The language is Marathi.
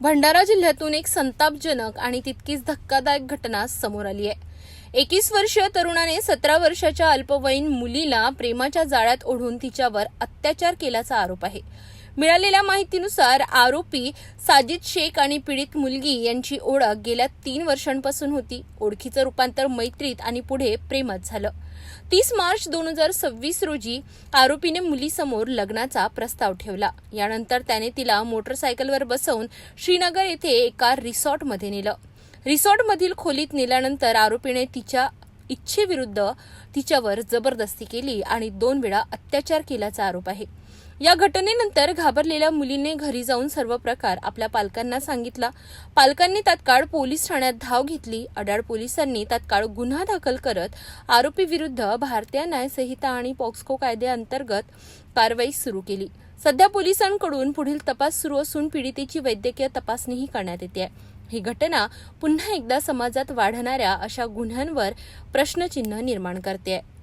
भंडारा जिल्ह्यातून एक संतापजनक आणि तितकीच धक्कादायक घटना समोर आली आहे। 21 वर्षीय तरुणाने 17 वर्षाच्या अल्पवयीन मुलीला प्रेमाच्या जाळ्यात ओढून तिच्यावर अत्याचार केल्याचा आरोप आहे। मिळालेल्या माहितीनुसार आरोपी साजिद शेख आणि पीडित मुलगी यांची ओळख गेल्या 3 वर्षांपासून होती। ओळखीचं रूपांतर मैत्रीत आणि पुढे प्रेमात झालं। 30 मार्च 2026 रोजी आरोपीने मुलीसमोर लग्नाचा प्रस्ताव ठेवला। यानंतर त्याने तिला मोटरसायकलवर बसवून श्रीनगर येथे एका रिसॉर्टमध्ये नेलं। रिसॉर्टमधील खोलीत नेल्यानंतर आरोपीने तिच्या इच्छेविरुद्ध तिच्यावर जबरदस्ती केली आणि 2 वेळा अत्याचार केल्याचा आरोप आहे। या घटनेनंतर घाबरलेल्या मुलीने घरी जाऊन सर्व प्रकार आपल्या पालकांना सांगितला। पालकांनी तात्काळ पोलीस ठाण्यात धाव घेतली। अड्याळ पोलिसांनी तात्काळ गुन्हा दाखल करत आरोपी विरुद्ध भारतीय न्याय संहिता आणि पॉक्सो कायद्याअंतर्गत कारवाई सुरू केली। सध्या पोलिसांकडून पुढील तपास सुरू असून पीडितेची वैद्यकीय तपासणीही करण्यात येते। ही घटना पुन्हा एकदा समाजात वाढणाऱ्या अशा गुन्ह्यांवर प्रश्नचिन्ह निर्माण करते आहे।